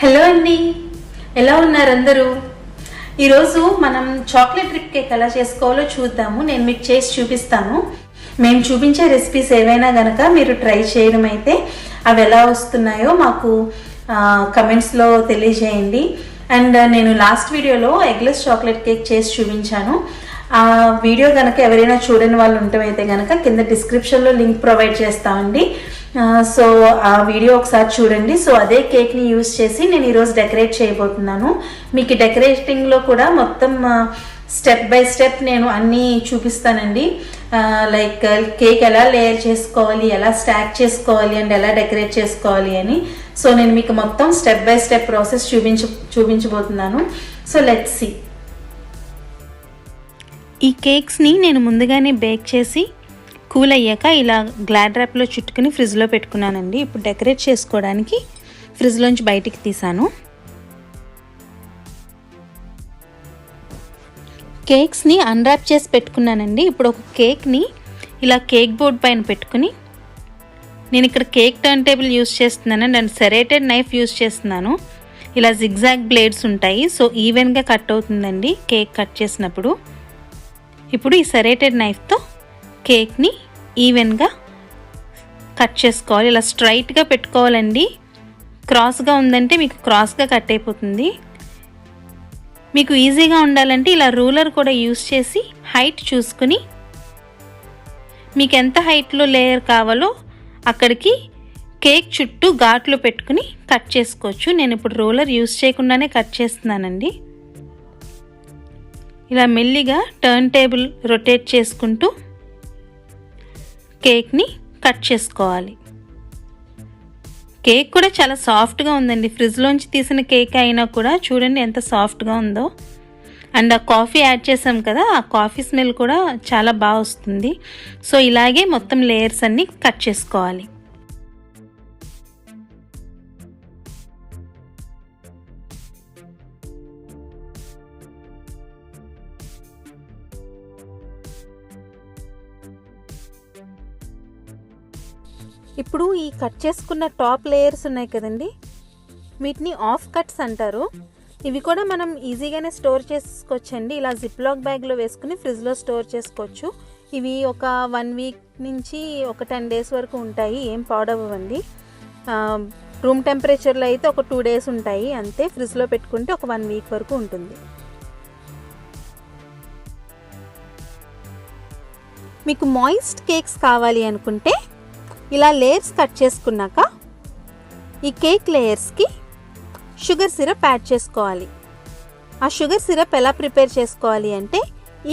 Hello అండి, ఎలా ఉన్నారు అందరూ? ఈరోజు మనం చాక్లెట్ డ్రిప్ కేక్ ఎలా చేసుకోవాలో చూద్దాము. నేను మీకు చేసి చూపిస్తాను. మేము చూపించే రెసిపీస్ ఏవైనా గనక మీరు ట్రై చేయడం అయితే అవి ఎలా వస్తున్నాయో మాకు కమెంట్స్లో తెలియజేయండి. అండ్ నేను లాస్ట్ వీడియోలో ఎగ్లెస్ చాక్లెట్ కేక్ చేసి చూపించాను. ఆ వీడియో కనుక ఎవరైనా చూడని వాళ్ళు ఉంటే కనుక కింద డిస్క్రిప్షన్లో లింక్ ప్రొవైడ్ చేస్తామండి. సో ఆ వీడియో ఒకసారి చూడండి. సో అదే కేక్ని యూజ్ చేసి నేను ఈరోజు డెకరేట్ చేయబోతున్నాను. మీకు డెకరేటింగ్లో కూడా మొత్తం స్టెప్ బై స్టెప్ నేను అన్నీ చూపిస్తానండి. లైక్ కేక్ ఎలా లేయర్ చేసుకోవాలి, ఎలా స్టాక్ చేసుకోవాలి అండ్ ఎలా డెకరేట్ చేసుకోవాలి అని. సో నేను మీకు మొత్తం స్టెప్ బై స్టెప్ ప్రాసెస్ చూపించబోతున్నాను. So let's see. ఈ కేక్స్ని నేను ముందుగానే బేక్ చేసి కూల్ అయ్యాక ఇలా గ్లాడ్ ర్యాప్లో చుట్టుకుని ఫ్రిడ్జ్లో పెట్టుకున్నానండి. ఇప్పుడు డెకరేట్ చేసుకోవడానికి ఫ్రిడ్జ్లోంచి బయటికి తీసాను. కేక్స్ని అన్రాప్ చేసి పెట్టుకున్నానండి. ఇప్పుడు ఒక కేక్ని ఇలా కేక్ బోర్డ్ పైన పెట్టుకుని, నేను ఇక్కడ కేక్ టర్న్ టేబుల్ యూస్ చేస్తున్నానండి అండ్ సెరేటెడ్ నైఫ్ యూస్ చేస్తున్నాను. ఇలా జిగ్జాగ్ బ్లేడ్స్ ఉంటాయి, సో ఈవెన్గా కట్ అవుతుందండి కేక్ కట్ చేసినప్పుడు. ఇప్పుడు ఈ సెరేటెడ్ నైఫ్తో కేక్ని ఈవెన్గా కట్ చేసుకోవాలి. ఇలా స్ట్రైట్గా పెట్టుకోవాలండి. క్రాస్గా ఉందంటే మీకు క్రాస్గా కట్ అయిపోతుంది. మీకు ఈజీగా ఉండాలంటే ఇలా రూలర్ కూడా యూస్ చేసి హైట్ చూసుకుని మీకు ఎంత హైట్లో లేయర్ కావాలో అక్కడికి కేక్ చుట్టూ ఘాట్లు పెట్టుకుని కట్ చేసుకోవచ్చు. నేను ఇప్పుడు రూలర్ యూస్ చేయకుండానే కట్ చేస్తున్నానండి. ఇలా మెల్లిగా టర్న్ టేబుల్ రొటేట్ చేసుకుంటూ కేక్ని కట్ చేసుకోవాలి. కేక్ కూడా చాలా సాఫ్ట్గా ఉందండి. ఫ్రిడ్జ్లోంచి తీసిన కేక్ అయినా కూడా చూడండి ఎంత సాఫ్ట్గా ఉందో. అండ్ ఆ కాఫీ యాడ్ చేసాం కదా, ఆ కాఫీ స్మెల్ కూడా చాలా బాగా వస్తుంది. సో ఇలాగే మొత్తం లేయర్స్ అన్నీ కట్ చేసుకోవాలి. ఇప్పుడు ఈ కట్ చేసుకున్న టాప్ లేయర్స్ ఉన్నాయి కదండి, వీటిని ఆఫ్ కట్స్ అంటారు. ఇవి కూడా మనం ఈజీగానే స్టోర్ చేసుకోవచ్చండి. ఇలా జిప్ లాక్ బ్యాగ్లో వేసుకుని ఫ్రిడ్జ్లో స్టోర్ చేసుకోవచ్చు. ఇవి ఒక 1 వీక్ నుంచి ఒక 10 డేస్ వరకు ఉంటాయి, ఏం పాడవ్వండి. రూమ్ టెంపరేచర్లో అయితే ఒక 2 డేస్ ఉంటాయి అంతే. ఫ్రిడ్జ్లో పెట్టుకుంటే ఒక 1 వీక్ వరకు ఉంటుంది. మీకు మాయిస్ట్ కేక్స్ కావాలి అనుకుంటే ఇలా లేయర్స్ కట్ చేసుకున్నాక ఈ కేక్ లేయర్స్కి షుగర్ సిరప్ యాడ్ చేసుకోవాలి. ఆ షుగర్ సిరప్ ఎలా ప్రిపేర్ చేసుకోవాలి అంటే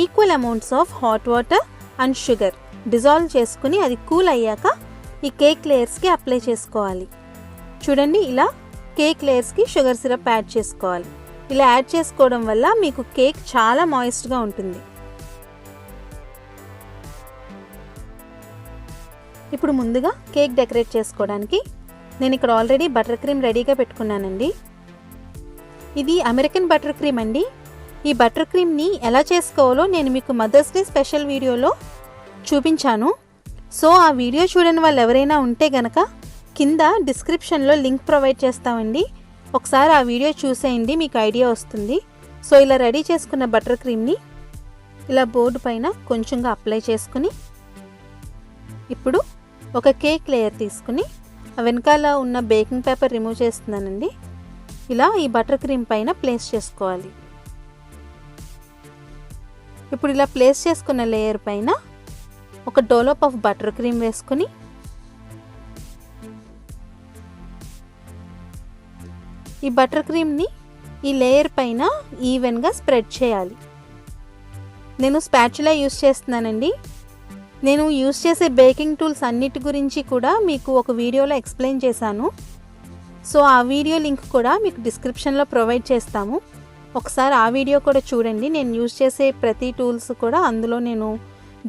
equal amounts of hot water and sugar dissolve చేసుకుని అది కూల్ అయ్యాక ఈ కేక్ లేయర్స్కి అప్లై చేసుకోవాలి. చూడండి, ఇలా కేక్ లేయర్స్కి షుగర్ సిరప్ యాడ్ చేసుకోవాలి. ఇలా యాడ్ చేసుకోవడం వల్ల మీకు కేక్ చాలా మాయిస్ట్గా ఉంటుంది. ఇప్పుడు ముందుగా కేక్ డెకరేట్ చేసుకోవడానికి నేను ఇక్కడ ఆల్రెడీ బటర్ క్రీమ్ రెడీగా పెట్టుకున్నానండి. ఇది అమెరికన్ బటర్ క్రీమ్ అండి. ఈ బటర్ క్రీమ్ని ఎలా చేసుకోవాలో నేను మీకు మదర్స్ డే స్పెషల్ వీడియోలో చూపించాను. సో ఆ వీడియో చూడని వాళ్ళు ఎవరైనా ఉంటే గనక కింద డిస్క్రిప్షన్లో లింక్ ప్రొవైడ్ చేస్తామండి. ఒకసారి ఆ వీడియో చూసేయండి, మీకు ఐడియా వస్తుంది. సో ఇలా రెడీ చేసుకున్న బటర్ క్రీమ్ని ఇలా బోర్డు పైన కొంచెంగా అప్లై చేసుకుని, ఇప్పుడు ఒక కేక్ లేయర్ తీసుకుని వెనకాల ఉన్న బేకింగ్ పేపర్ రిమూవ్ చేస్తున్నానండి. ఇలా ఈ బటర్ క్రీమ్ పైన ప్లేస్ చేసుకోవాలి. ఇప్పుడు ఇలా ప్లేస్ చేసుకున్న లేయర్ పైన ఒక డోలోప్ ఆఫ్ బటర్ క్రీమ్ వేసుకుని ఈ బటర్ క్రీమ్ని ఈ లేయర్ పైన ఈవెన్గా స్ప్రెడ్ చేయాలి. నేను స్పాచులా యూస్ చేస్తున్నానండి. నేను యూస్ చేసే బేకింగ్ టూల్స్ అన్నిటి గురించి కూడా మీకు ఒక వీడియోలో ఎక్స్ప్లెయిన్ చేశాను. సో ఆ వీడియో లింక్ కూడా మీకు డిస్క్రిప్షన్లో ప్రొవైడ్ చేస్తాము. ఒకసారి ఆ వీడియో కూడా చూడండి. నేను యూస్ చేసే ప్రతి టూల్స్ కూడా అందులో నేను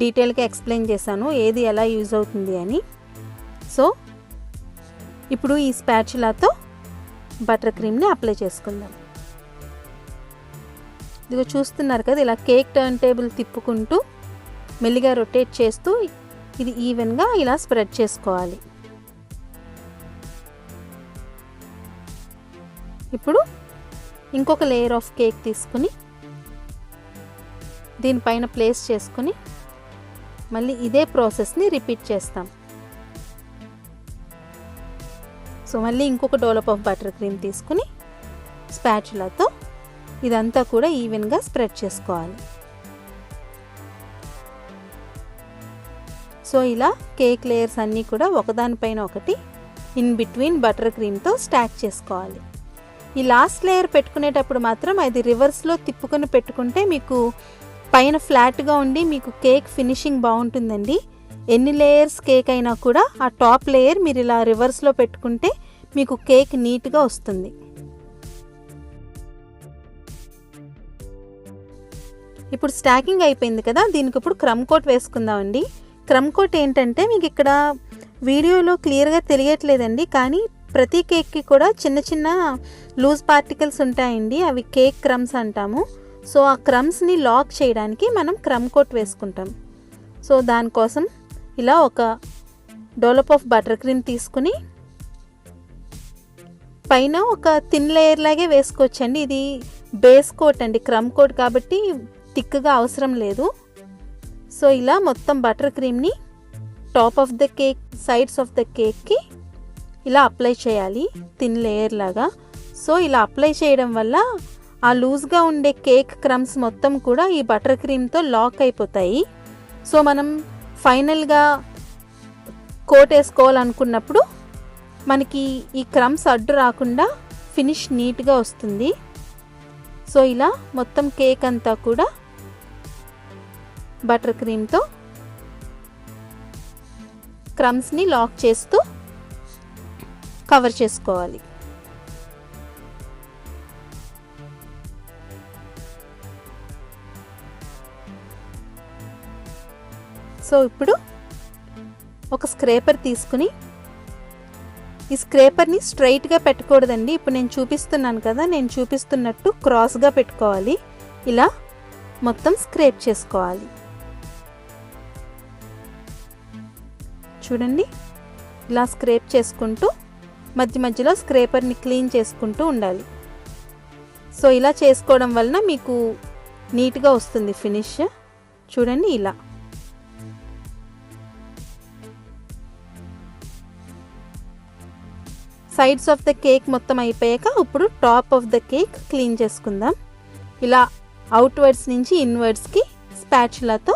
డీటెయిల్గా ఎక్స్ప్లెయిన్ చేశాను, ఏది ఎలా యూజ్ అవుతుంది అని. సో ఇప్పుడు ఈ స్పాచులాతో బటర్ క్రీమ్ని అప్లై చేసుకుందాం. ఇదిగో చూస్తున్నారు కదా, ఇలా కేక్ టర్న్ టేబుల్ తిప్పుకుంటూ మెల్లిగా రొటేట్ చేస్తూ ఇది ఈవెన్గా ఇలా స్ప్రెడ్ చేసుకోవాలి. ఇప్పుడు ఇంకొక లేయర్ ఆఫ్ కేక్ తీసుకుని దీనిపైన ప్లేస్ చేసుకుని మళ్ళీ ఇదే ప్రాసెస్ని రిపీట్ చేస్తాం. సో మళ్ళీ ఇంకొక డోలప్ ఆఫ్ బటర్ క్రీమ్ తీసుకుని స్పాచులాతో ఇదంతా కూడా ఈవెన్గా స్ప్రెడ్ చేసుకోవాలి. సో ఇలా కేక్ లేయర్స్ అన్నీ కూడా ఒకదానిపైన ఒకటి ఇన్ బిట్వీన్ బటర్ క్రీమ్తో స్టాక్ చేసుకోవాలి. ఈ లాస్ట్ లేయర్ పెట్టుకునేటప్పుడు మాత్రం అది రివర్స్లో తిప్పుకొని పెట్టుకుంటే మీకు పైన ఫ్లాట్గా ఉండి మీకు కేక్ ఫినిషింగ్ బాగుంటుందండి. ఎన్ని లేయర్స్ కేక్ అయినా కూడా ఆ టాప్ లేయర్ మీరు ఇలా రివర్స్లో పెట్టుకుంటే మీకు కేక్ నీట్గా వస్తుంది. ఇప్పుడు స్టాకింగ్ అయిపోయింది కదా, దీనికి ఇప్పుడు క్రమ్ కోట్ వేసుకుందామండి. క్రమ్ కోట్ ఏంటంటే మీకు ఇక్కడ వీడియోలో క్లియర్గా తెలియట్లేదండి, కానీ ప్రతి కేక్కి కూడా చిన్న చిన్న లూజ్ పార్టికల్స్ ఉంటాయండి, అవి కేక్ క్రమ్స్ అంటాము. సో ఆ క్రమ్స్ని లాక్ చేయడానికి మనం క్రమ్ కోట్ వేసుకుంటాం. సో దానికోసం ఇలా ఒక డోలప్ ఆఫ్ బటర్ క్రీమ్ తీసుకుని పైన ఒక థిన్ లేయర్ లాగే వేసుకోవచ్చండి. ఇది బేస్ కోట్ అండి, క్రమ్ కోట్ కాబట్టి థిక్గా అవసరం లేదు. సో ఇలా మొత్తం బటర్ క్రీమ్ని top of the cake, sides of the కేక్కి ఇలా అప్లై చేయాలి థిన్ లేయర్ లాగా. సో ఇలా అప్లై చేయడం వల్ల ఆ లూజ్గా ఉండే కేక్ క్రమ్స్ మొత్తం కూడా ఈ బటర్ క్రీమ్తో లాక్ అయిపోతాయి. సో మనం ఫైనల్గా కోట్ వేసుకోవాలనుకున్నప్పుడు మనకి ఈ క్రమ్స్ అడ్డు రాకుండా ఫినిష్ నీట్గా వస్తుంది. సో ఇలా మొత్తం కేక్ అంతా కూడా బటర్ క్రీమ్తో క్రమ్స్ని లాక్ చేస్తూ కవర్ చేసుకోవాలి. సో ఇప్పుడు ఒక స్క్రేపర్ తీసుకుని ఈ స్క్రేపర్ని స్ట్రైట్గా పెట్టకూడదండి. ఇప్పుడు నేను చూపిస్తున్నాను కదా, నేను చూపిస్తున్నట్టు క్రాస్గా పెట్టుకోవాలి. ఇలా మొత్తం స్క్రేప్ చేసుకోవాలి. చూడండి, ఇలా స్క్రేప్ చేసుకుంటూ మధ్య మధ్యలో స్క్రేపర్ని క్లీన్ చేసుకుంటూ ఉండాలి. సో ఇలా చేసుకోవడం వలన మీకు నీట్గా వస్తుంది ఫినిష్. చూడండి, ఇలా సైడ్స్ ఆఫ్ ద కేక్ మొత్తం అయిపోయాక ఇప్పుడు top of the cake clean చేసుకుందాం. ఇలా అవుట్వర్డ్స్ నుంచి ఇన్వర్డ్స్కి స్పాచులాతో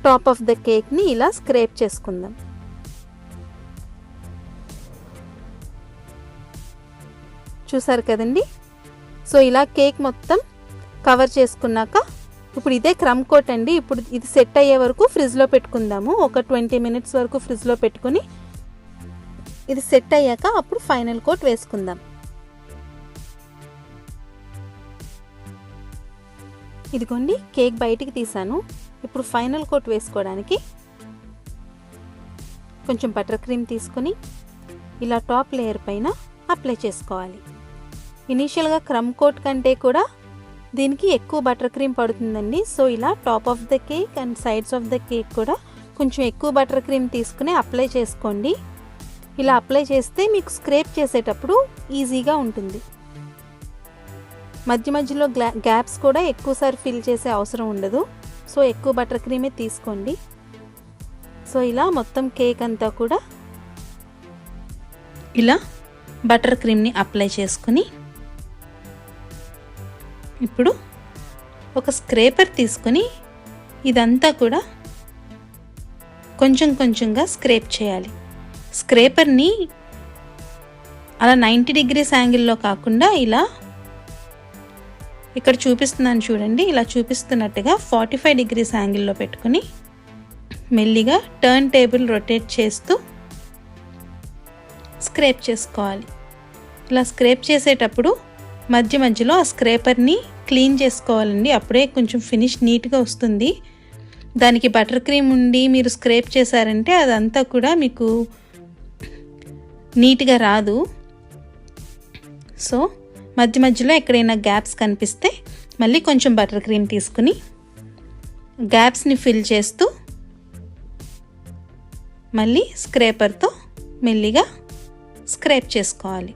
టాప్ ఆఫ్ ద కేక్ని ఇలా స్క్రేప్ చేసుకుందాం. చూసారు కదండి. సో ఇలా కేక్ మొత్తం కవర్ చేసుకున్నాక ఇప్పుడు ఇదే క్రమ్ కోట్ అండి. ఇప్పుడు ఇది సెట్ అయ్యే వరకు ఫ్రిడ్జ్లో పెట్టుకుందాము. ఒక 20 మినిట్స్ వరకు ఫ్రిడ్జ్లో పెట్టుకుని ఇది సెట్ అయ్యాక అప్పుడు ఫైనల్ కోట్ వేసుకుందాం. ఇదిగోండి, కేక్ బయటికి తీసాను. ఇప్పుడు ఫైనల్ కోట్ వేసుకోవడానికి కొంచెం బటర్ క్రీమ్ తీసుకుని ఇలా టాప్ లేయర్ పైన అప్లై చేసుకోవాలి. ఇనీషియల్గా క్రమ్ కోట్ కంటే కూడా దీనికి ఎక్కువ బటర్ క్రీమ్ పడుతుందండి. సో ఇలా top of the cake and sides of the cake కూడా కొంచెం ఎక్కువ బటర్ క్రీమ్ తీసుకుని అప్లై చేసుకోండి. ఇలా అప్లై చేస్తే మీకు స్క్రేప్ చేసేటప్పుడు ఈజీగా ఉంటుంది. మధ్య మధ్యలో గ్యాప్స్ కూడా ఎక్కువసారి ఫిల్ చేసే అవసరం ఉండదు. సో ఎక్కువ బటర్ క్రీమే తీసుకోండి. సో ఇలా మొత్తం కేక్ అంతా కూడా ఇలా బటర్ క్రీమ్ని అప్లై చేసుకుని ఇప్పుడు ఒక స్క్రేపర్ తీసుకుని ఇదంతా కూడా కొంచెం కొంచెంగా స్క్రేప్ చేయాలి. స్క్రేపర్ని అలా 90 డిగ్రీస్ యాంగిల్లో కాకుండా ఇలా ఇక్కడ చూపిస్తున్నాను చూడండి, ఇలా చూపిస్తున్నట్టుగా 45 డిగ్రీస్ యాంగిల్లో పెట్టుకుని మెల్లిగా టర్న్ టేబుల్ రొటేట్ చేస్తూ స్క్రేప్ చేసుకోవాలి. ఇలా స్క్రేప్ చేసేటప్పుడు మధ్య మధ్యలో ఆ స్క్రేపర్ని క్లీన్ చేసుకోవాలండి. అప్పుడే కొంచెం ఫినిష్ నీట్గా వస్తుంది. దానికి బటర్ క్రీమ్ ఉండి మీరు స్క్రేప్ చేశారంటే అదంతా కూడా మీకు నీట్గా రాదు. సో మధ్య మధ్యలో ఎక్కడైనా గ్యాప్స్ కనిపిస్తే మళ్ళీ కొంచెం బటర్ క్రీమ్ తీసుకుని గ్యాప్స్ని ఫిల్ చేస్తూ మళ్ళీ స్క్రేపర్తో మెల్లిగా స్క్రేప్ చేసుకోవాలి.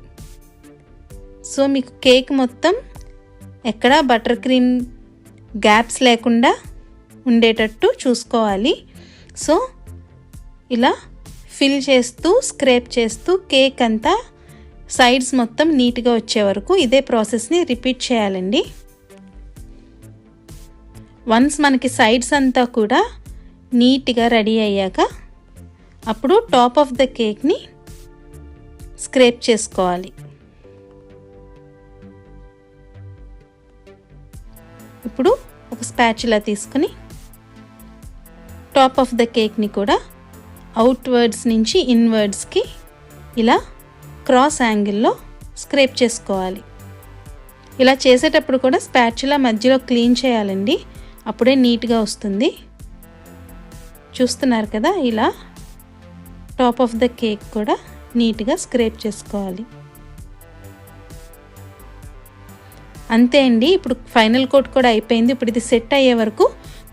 సో మీకు కేక్ మొత్తం ఎక్కడ బటర్ క్రీమ్ గ్యాప్స్ లేకుండా ఉండేటట్టు చూసుకోవాలి. సో ఇలా ఫిల్ చేస్తూ స్క్రేప్ చేస్తూ కేక్ అంతా సైడ్స్ మొత్తం నీట్గా వచ్చే వరకు ఇదే ప్రాసెస్ని రిపీట్ చేయాలండి. వన్స్ మనకి సైడ్స్ అంతా కూడా నీట్గా రెడీ అయ్యాక అప్పుడు టాప్ ఆఫ్ ద కేక్ని స్క్రేప్ చేసుకోవాలి. ఇప్పుడు ఒక స్పాచులా తీసుకుని టాప్ ఆఫ్ ద కేక్ని కూడా అవుట్వర్డ్స్ నుంచి ఇన్వర్డ్స్కి ఇలా క్రాస్ యాంగిల్లో స్క్రేప్ చేసుకోవాలి. ఇలా చేసేటప్పుడు కూడా స్పాచులా మధ్యలో క్లీన్ చేయాలండి, అప్పుడే నీట్గా వస్తుంది. చూస్తున్నారు కదా, ఇలా టాప్ ఆఫ్ ద కేక్ కూడా నీట్గా స్క్రేప్ చేసుకోవాలి. అంతే అండి. ఇప్పుడు ఫైనల్ కోట్ కూడా అయిపోయింది. ఇప్పుడు ఇది సెట్ అయ్యే వరకు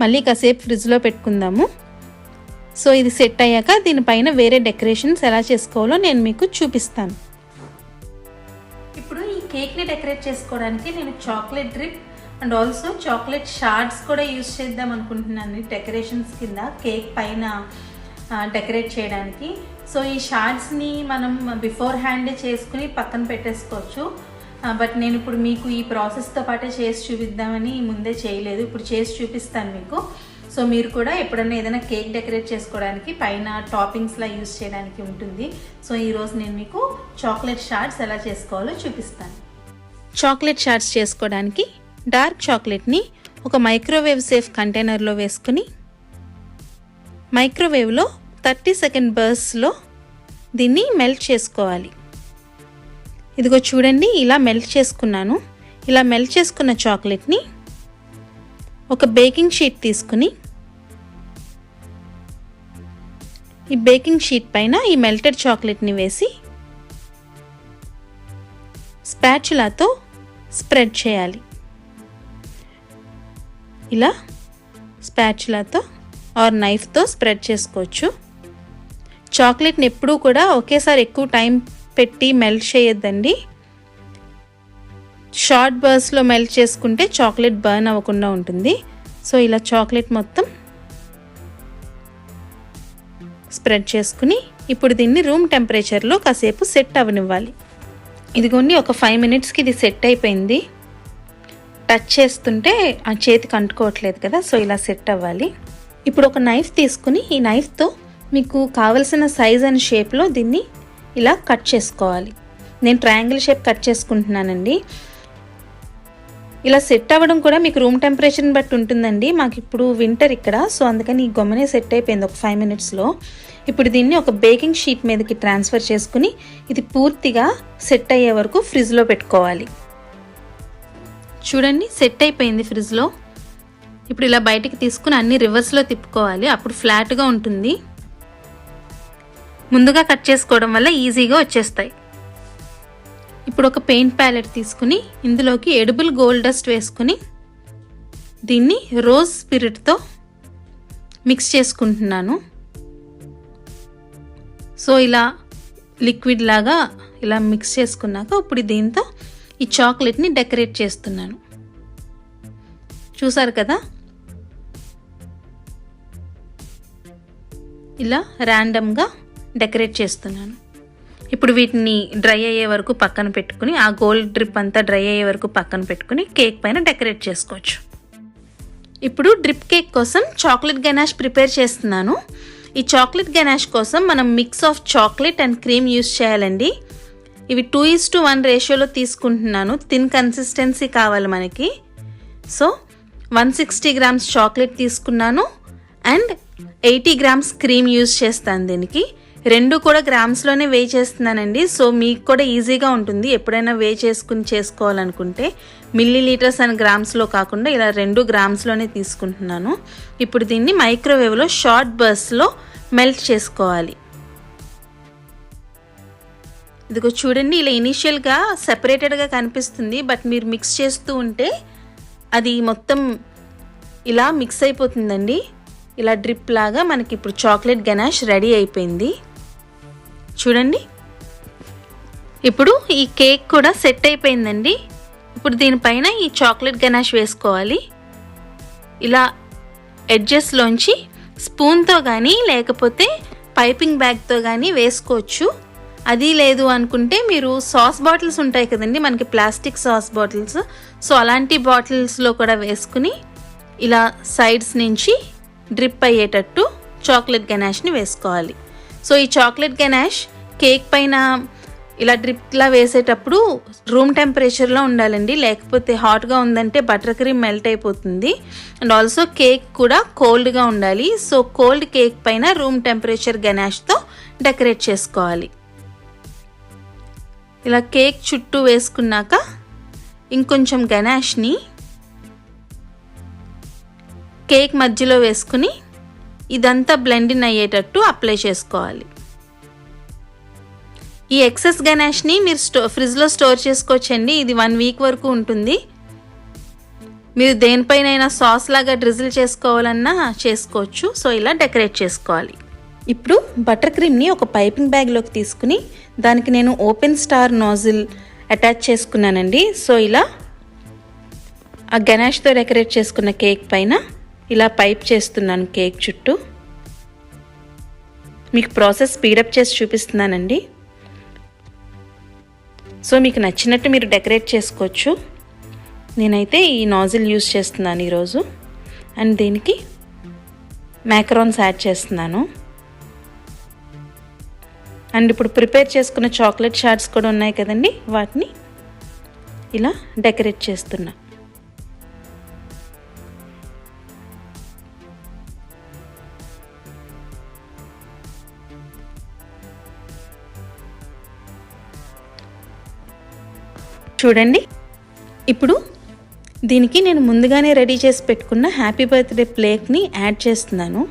మళ్ళీ కాసేపు ఫ్రిడ్జ్లో పెట్టుకుందాము. సో ఇది సెట్ అయ్యాక దీనిపైన వేరే డెకరేషన్స్ ఎలా చేసుకోవాలో నేను మీకు చూపిస్తాను. ఇప్పుడు ఈ కేక్ని డెకరేట్ చేసుకోవడానికి నేను chocolate drip and also chocolate shards కూడా యూస్ చేద్దాం అనుకుంటున్నాను డెకరేషన్స్ కింద కేక్ పైన డెకరేట్ చేయడానికి. సో ఈ షార్ట్స్ని మనం బిఫోర్ హ్యాండ్ చేసుకుని పక్కన పెట్టేసుకోవచ్చు. బట్ నేను ఇప్పుడు మీకు ఈ ప్రాసెస్తో పాటే చేసి చూపిద్దామని ముందే చేయలేదు, ఇప్పుడు చేసి చూపిస్తాను మీకు. సో మీరు కూడా ఎప్పుడన్నా ఏదైనా కేక్ డెకరేట్ చేసుకోవడానికి పైన టాపింగ్స్లా యూస్ చేయడానికి ఉంటుంది. సో ఈరోజు నేను మీకు చాక్లెట్ షార్ట్స్ ఎలా చేసుకోవాలో చూపిస్తాను. చాక్లెట్ షార్ట్స్ చేసుకోవడానికి డార్క్ చాక్లెట్ని ఒక మైక్రోవేవ్ సేఫ్ కంటైనర్లో వేసుకుని మైక్రోవేవ్లో 30 సెకండ్ బర్స్లో దీన్ని మెల్ట్ చేసుకోవాలి. ఇదిగో చూడండి, ఇలా మెల్ట్ చేసుకున్నాను. ఇలా మెల్ట్ చేసుకున్న చాక్లెట్ని ఒక బేకింగ్ షీట్ తీసుకుని ఈ బేకింగ్ షీట్ పైన ఈ మెల్టెడ్ చాక్లెట్ని వేసి స్పాచులాతో స్ప్రెడ్ చేయాలి. ఇలా స్పాచులాతో ఆర్ నైఫ్తో స్ప్రెడ్ చేసుకోవచ్చు. చాక్లెట్ని ఎప్పుడూ కూడా ఒకేసారి ఎక్కువ టైం పెట్టి మెల్ట్ చేయొద్దండి. షార్ట్ బర్స్లో మెల్ట్ చేసుకుంటే చాక్లెట్ బర్న్ అవ్వకుండా ఉంటుంది. సో ఇలా చాక్లెట్ మొత్తం స్ప్రెడ్ చేసుకుని ఇప్పుడు దీన్ని రూమ్ టెంపరేచర్లో కాసేపు సెట్ అవ్వనివ్వాలి. ఇదిగోండి, ఒక 5 మినిట్స్కి ఇది సెట్ అయిపోయింది. టచ్ చేస్తుంటే ఆ చేతికి అంటుకోవట్లేదు కదా, సో ఇలా సెట్ అవ్వాలి. ఇప్పుడు ఒక నైఫ్ తీసుకుని ఈ నైఫ్తో మీకు కావలసిన సైజ్ అండ్ షేప్లో దీన్ని ఇలా కట్ చేసుకోవాలి. నేను ట్రయాంగిల్ షేప్ కట్ చేసుకుంటున్నానండి. ఇలా సెట్ అవ్వడం కూడా మీకు రూమ్ టెంపరేచర్ని బట్టి ఉంటుందండి. మాకు ఇప్పుడు వింటర్ ఇక్కడ, సో అందుకని ఈ గొమ్మనే సెట్ అయిపోయింది ఒక 5 మినిట్స్లో. ఇప్పుడు దీన్ని ఒక బేకింగ్ షీట్ మీదకి ట్రాన్స్ఫర్ చేసుకుని ఇది పూర్తిగా సెట్ అయ్యే వరకు ఫ్రిడ్జ్లో పెట్టుకోవాలి. చూడండి, సెట్ అయిపోయింది ఫ్రిడ్జ్లో. ఇప్పుడు ఇలా బయటికి తీసుకుని అన్ని రివర్స్లో తిప్పుకోవాలి, అప్పుడు ఫ్లాట్గా ఉంటుంది. ముందుగా కట్ చేసుకోవడం వల్ల ఈజీగా వచ్చేస్తాయి. ఇప్పుడు ఒక పెయింట్ ప్యాలెట్ తీసుకుని ఇందులోకి ఎడిబుల్ గోల్డ్ డస్ట్ వేసుకుని దీన్ని రోజ్ స్పిరిట్తో మిక్స్ చేసుకుంటున్నాను. సో ఇలా లిక్విడ్ లాగా ఇలా మిక్స్ చేసుకున్నాక ఇప్పుడు దీంతో ఈ చాక్లెట్ని డెకరేట్ చేస్తున్నాను. చూసారు కదా, ఇలా ర్యాండమ్గా డెకరేట్ చేస్తున్నాను. ఇప్పుడు వీటిని డ్రై అయ్యే వరకు పక్కన పెట్టుకుని ఆ గోల్డ్ డ్రిప్ అంతా డ్రై అయ్యే వరకు పక్కన పెట్టుకుని కేక్ పైన డెకరేట్ చేసుకోవచ్చు. ఇప్పుడు డ్రిప్ కేక్ కోసం చాక్లెట్ గనాష్ ప్రిపేర్ చేస్తున్నాను. ఈ చాక్లెట్ గనాష్ కోసం మనం mix of chocolate and cream use చేయాలండి. ఇవి 2:1 రేషియోలో తీసుకుంటున్నాను. థిన్ కన్సిస్టెన్సీ కావాలి మనకి. సో 160 గ్రామ్స్ చాక్లెట్ తీసుకున్నాను అండ్ 80 గ్రామ్స్ క్రీమ్ యూస్ చేస్తాను. దీనికి రెండు కూడా గ్రామ్స్లోనే వే చేస్తున్నానండి. సో మీకు కూడా ఈజీగా ఉంటుంది ఎప్పుడైనా వే చేసుకుని చేసుకోవాలనుకుంటే. మిల్లీ లీటర్స్ అండ్ గ్రామ్స్లో కాకుండా ఇలా 2 గ్రామ్స్లోనే తీసుకుంటున్నాను. ఇప్పుడు దీన్ని మైక్రోవేవ్లో షార్ట్ బర్స్లో మెల్ట్ చేసుకోవాలి. ఇదిగో చూడండి, ఇలా ఇనీషియల్గా సెపరేటెడ్గా కనిపిస్తుంది, బట్ మీరు మిక్స్ చేస్తూ ఉంటే అది మొత్తం ఇలా మిక్స్ అయిపోతుందండి. ఇలా డ్రిప్ లాగా మనకి ఇప్పుడు చాక్లెట్ గనాష్ రెడీ అయిపోయింది. చూడండి, ఇప్పుడు ఈ కేక్ కూడా సెట్ అయిపోయిందండి. ఇప్పుడు దీనిపైన ఈ చాక్లెట్ గనాష్ వేసుకోవాలి. ఇలా ఎడ్జెస్లోంచి స్పూన్తో కానీ లేకపోతే పైపింగ్ బ్యాగ్తో కానీ వేసుకోవచ్చు. అది లేదు అనుకుంటే మీరు సాస్ బాటిల్స్ ఉంటాయి కదండి, మనకి ప్లాస్టిక్ సాస్ బాటిల్స్, సో అలాంటి బాటిల్స్లో కూడా వేసుకుని ఇలా సైడ్స్ నుంచి డ్రిప్ అయ్యేటట్టు చాక్లెట్ గనాష్ని వేసుకోవాలి. సో ఈ చాక్లెట్ గనాష్ కేక్ పైన ఇలా డ్రిప్లా వేసేటప్పుడు రూమ్ టెంపరేచర్లో ఉండాలండి, లేకపోతే హాట్గా ఉందంటే బటర్ క్రీమ్ మెల్ట్ అయిపోతుంది. అండ్ ఆల్సో కేక్ కూడా కోల్డ్గా ఉండాలి. సో కోల్డ్ కేక్ పైన రూమ్ టెంపరేచర్ గనాష్తో డెకరేట్ చేసుకోవాలి. ఇలా కేక్ చుట్టూ వేసుకున్నాక ఇంకొంచెం గనాష్ని కేక్ మధ్యలో వేసుకుని ఇదంతా బ్లెండిన్ అయ్యేటట్టు అప్లై చేసుకోవాలి. ఈ ఎక్సెస్ గనాష్ని మీరు ఫ్రిడ్జ్లో స్టోర్ చేసుకోవచ్చండి. ఇది 1 వీక్ వరకు ఉంటుంది. మీరు దేనిపైనైనా సాస్ లాగా డ్రిజిల్ చేసుకోవాలన్నా చేసుకోవచ్చు. సో ఇలా డెకరేట్ చేసుకోవాలి. ఇప్పుడు బటర్ క్రీమ్ని ఒక పైపింగ్ బ్యాగ్లోకి తీసుకుని దానికి నేను ఓపెన్ స్టార్ నాజిల్ అటాచ్ చేసుకున్నానండి. సో ఇలా ఆ గనాష్తో డెకరేట్ చేసుకున్న కేక్ పైన ఇలా పైప్ చేస్తున్నాను కేక్ చుట్టూ. మీకు ప్రాసెస్ స్పీడప్ చేసి చూపిస్తున్నానండి. సో మీకు నచ్చినట్టు మీరు డెకరేట్ చేసుకోవచ్చు. నేనైతే ఈ నాజిల్ యూజ్ చేస్తున్నాను ఈరోజు. అండ్ దీనికి మ్యాకరాన్స్ యాడ్ చేస్తున్నాను. అండ్ ఇప్పుడు ప్రిపేర్ చేసుకున్న చాక్లెట్ షార్ట్స్ కూడా ఉన్నాయి కదండి, వాటిని ఇలా డెకరేట్ చేస్తున్నా. చూడండి, ఇప్పుడు దీనికి నేను ముందుగానే రెడీ చేసి పెట్టుకున్న హ్యాపీ బర్త్డే ప్లేట్ని యాడ్ చేస్తున్నాను.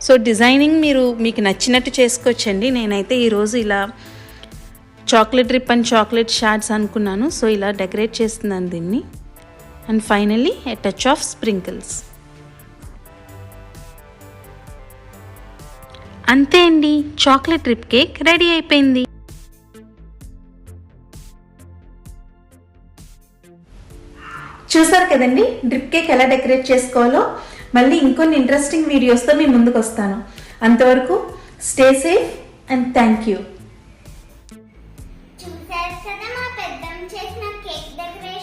సో డిజైనింగ్ మీకు నచ్చినట్టు చేసుకోవచ్చండి. నేనైతే ఈరోజు ఇలా chocolate drip and chocolate shards అనుకున్నాను. సో ఇలా డెకరేట్ చేస్తున్నాను దీన్ని. And finally a touch of sprinkles. అంతే అండి, చాక్లెట్ డ్రిప్ కేక్ రెడీ అయిపోయింది. చూసారు కదండి డ్రిప్ కేక్ ఎలా డెకరేట్ చేసుకోవాలో. మళ్ళీ ఇంకొన్ని ఇంట్రెస్టింగ్ వీడియోస్తో మీ ముందుకు వస్తాను. అంతవరకు stay safe and thank you. చూసారు కదా మా పెద్దమ్మ చేసిన కేక్ డెకరేషన్.